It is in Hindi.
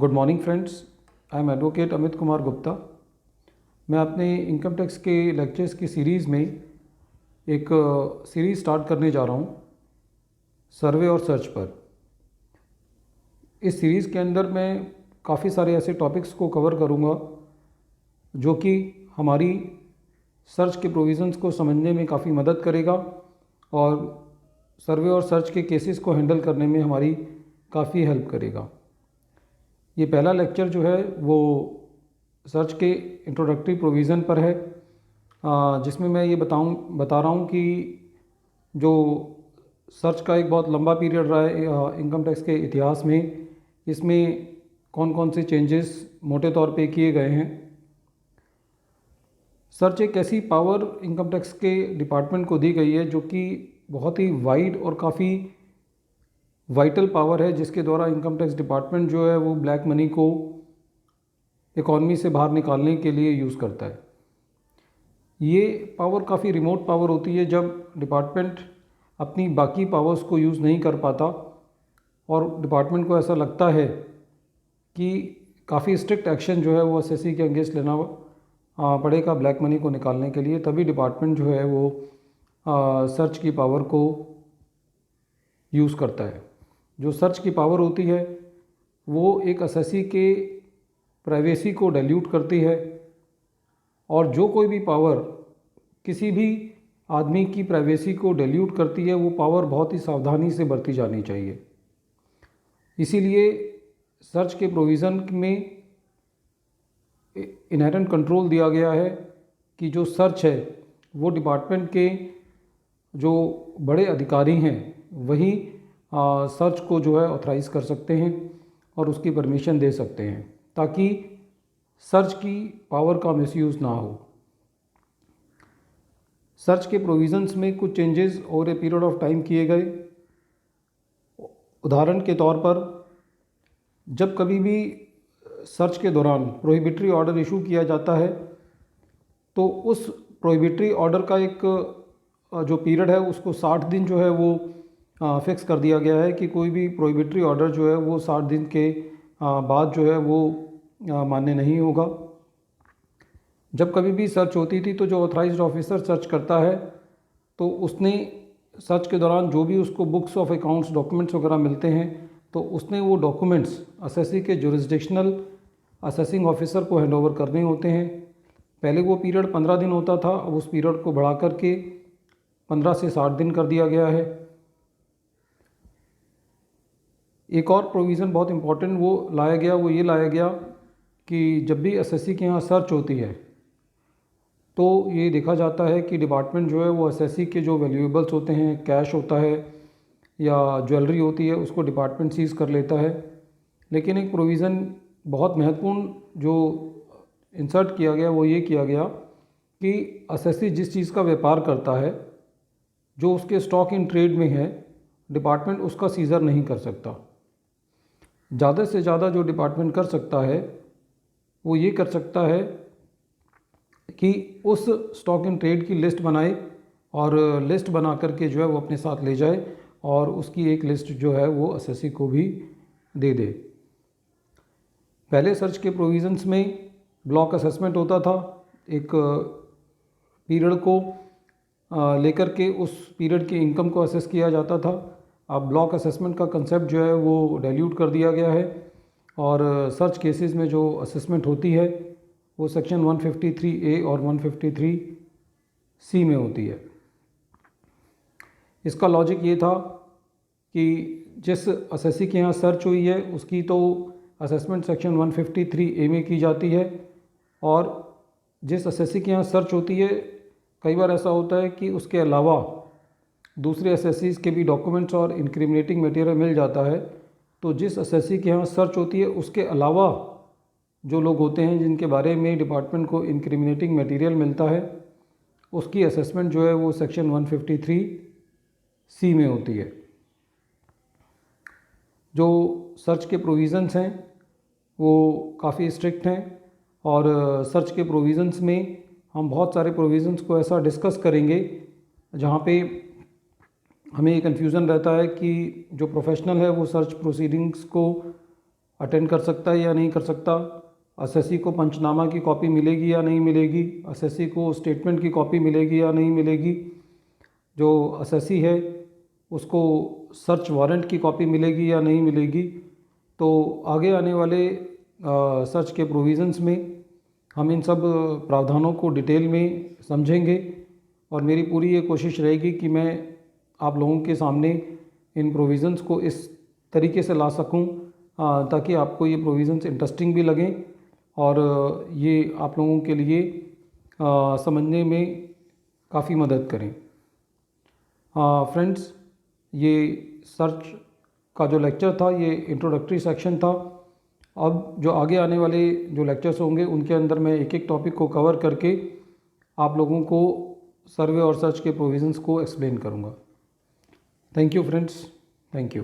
Good morning friends, I am advocate Amit Kumar Gupta. मैं अपने इनकम टैक्स के लेक्चर्स की सीरीज़ में एक सीरीज़ स्टार्ट करने जा रहा हूँ सर्वे और सर्च पर। इस सीरीज़ के अंदर मैं काफ़ी सारे ऐसे टॉपिक्स को कवर करूँगा जो कि हमारी सर्च के प्रोविज़न्स को समझने में काफ़ी मदद करेगा और सर्वे और सर्च के केसेस को हैंडल करने में हमारी काफ़ी हेल्प करेगा। ये पहला लेक्चर जो है वो सर्च के इंट्रोडक्टरी प्रोविज़न पर है, जिसमें मैं ये बता रहा हूँ कि जो सर्च का एक बहुत लंबा पीरियड रहा है इनकम टैक्स के इतिहास में, इसमें कौन कौन से चेंजेस मोटे तौर पे किए गए हैं। सर्च एक ऐसी पावर इनकम टैक्स के डिपार्टमेंट को दी गई है जो कि बहुत ही वाइड और काफ़ी वाइटल पावर है, जिसके द्वारा इनकम टैक्स डिपार्टमेंट जो है वो ब्लैक मनी को इकॉनमी से बाहर निकालने के लिए यूज़ करता है। ये पावर काफ़ी रिमोट पावर होती है जब डिपार्टमेंट अपनी बाकी पावर्स को यूज़ नहीं कर पाता और डिपार्टमेंट को ऐसा लगता है कि काफ़ी स्ट्रिक्ट एक्शन जो है वो एसएससी के अगेंस्ट लेना पड़ेगा ब्लैक मनी को निकालने के लिए। तभी डिपार्टमेंट जो है वो सर्च की पावर को यूज़ करता है। जो सर्च की पावर होती है वो एक एसएससी के प्राइवेसी को डाइल्यूट करती है, और जो कोई भी पावर किसी भी आदमी की प्राइवेसी को डाइल्यूट करती है वो पावर बहुत ही सावधानी से बरती जानी चाहिए। इसीलिए सर्च के प्रोविज़न में इनहेरेंट कंट्रोल दिया गया है कि जो सर्च है वो डिपार्टमेंट के जो बड़े अधिकारी हैं वही सर्च को जो है ऑथराइज़ कर सकते हैं और उसकी परमिशन दे सकते हैं, ताकि सर्च की पावर का मिसयूज़ ना हो। सर्च के प्रोविज़न्स में कुछ changes over a period of time किए गए। उदाहरण के तौर पर, जब कभी भी सर्च के दौरान प्रोहिबिटरी ऑर्डर इशू किया जाता है तो उस प्रोहिबिटरी ऑर्डर का एक जो पीरियड है उसको 60 दिन जो है वो फिक्स कर दिया गया है कि कोई भी प्रोहिबिटरी ऑर्डर जो है वो 60 दिन के बाद जो है वो मान्य नहीं होगा। जब कभी भी सर्च होती थी तो जो ऑथराइज्ड ऑफिसर सर्च करता है तो उसने सर्च के दौरान जो भी उसको बुक्स ऑफ अकाउंट्स डॉक्यूमेंट्स वगैरह मिलते हैं तो उसने वो डॉक्यूमेंट्स एसएससी के जुरिस्डिक्शनल असेसिंग ऑफिसर को हैंडओवर करने होते हैं। पहले वो पीरियड 15 दिन होता था, अब उस पीरियड को बढ़ा करके 15 से 60 दिन कर दिया गया है। एक और प्रोविज़न बहुत इम्पोर्टेंट वो ये लाया गया कि जब भी एसएससी के यहाँ सर्च होती है तो ये देखा जाता है कि डिपार्टमेंट जो है वो एसएससी के जो वैल्यूएबल्स होते हैं, कैश होता है या ज्वेलरी होती है, उसको डिपार्टमेंट सीज़ कर लेता है। लेकिन एक प्रोविज़न बहुत महत्वपूर्ण जो इंसर्ट किया गया वो ये किया गया कि एसएससी जिस चीज़ का व्यापार करता है, जो उसके स्टॉक इन ट्रेड में है, डिपार्टमेंट उसका सीज़र नहीं कर सकता। ज़्यादा से ज़्यादा जो डिपार्टमेंट कर सकता है वो ये कर सकता है कि उस स्टॉक इन ट्रेड की लिस्ट बनाए और लिस्ट बना करके जो है वो अपने साथ ले जाए और उसकी एक लिस्ट जो है वो एसएससी को भी दे दे। पहले सर्च के प्रोविज़न्स में ब्लॉक असेसमेंट होता था, एक पीरियड को लेकर के उस पीरियड की इनकम को असेस किया जाता था। अब ब्लॉक असेसमेंट का कंसेप्ट जो है वो डाइल्यूट कर दिया गया है और सर्च केसेस में जो असेसमेंट होती है वो सेक्शन 153A और 153C में होती है। इसका लॉजिक ये था कि जिस एसएससी के यहाँ सर्च हुई है उसकी तो असेसमेंट सेक्शन 153A में की जाती है, और जिस एसएससी के यहाँ सर्च होती है कई बार ऐसा होता है कि उसके अलावा दूसरे एसएससीज के भी डॉक्यूमेंट्स और इंक्रिमिनेटिंग मटेरियल मिल जाता है। तो जिस एसएससी के यहाँ सर्च होती है उसके अलावा जो लोग होते हैं जिनके बारे में डिपार्टमेंट को इंक्रिमिनेटिंग मटेरियल मिलता है, उसकी असेसमेंट जो है वो सेक्शन 153C में होती है। जो सर्च के प्रोविज़न्स हैं वो काफ़ी स्ट्रिक्ट हैं, और सर्च के प्रोविज़न्स में हम बहुत सारे प्रोविज़न्स को ऐसा डिस्कस करेंगे जहाँ पे हमें ये कन्फ्यूज़न रहता है कि जो प्रोफेशनल है वो सर्च प्रोसीडिंग्स को अटेंड कर सकता है या नहीं कर सकता, एसएससी को पंचनामा की कॉपी मिलेगी या नहीं मिलेगी, एसएससी को स्टेटमेंट की कॉपी मिलेगी या नहीं मिलेगी, जो एसएससी है उसको सर्च वारंट की कॉपी मिलेगी या नहीं मिलेगी। तो आगे आने वाले सर्च के प्रोविज़न्स में हम इन सब प्रावधानों को डिटेल में समझेंगे और मेरी पूरी ये कोशिश रहेगी कि मैं आप लोगों के सामने इन प्रोविज़न्स को इस तरीके से ला सकूं ताकि आपको ये प्रोविज़न्स इंटरेस्टिंग भी लगें और ये आप लोगों के लिए समझने में काफ़ी मदद करें। फ्रेंड्स, ये सर्च का जो लेक्चर था ये इंट्रोडक्टरी सेक्शन था। अब जो आगे आने वाले जो लेक्चर्स होंगे उनके अंदर मैं एक एक टॉपिक को कवर करके आप लोगों को सर्वे और सर्च के प्रोविज़न्स को एक्सप्लेन करूँगा। Thank you friends, thank you.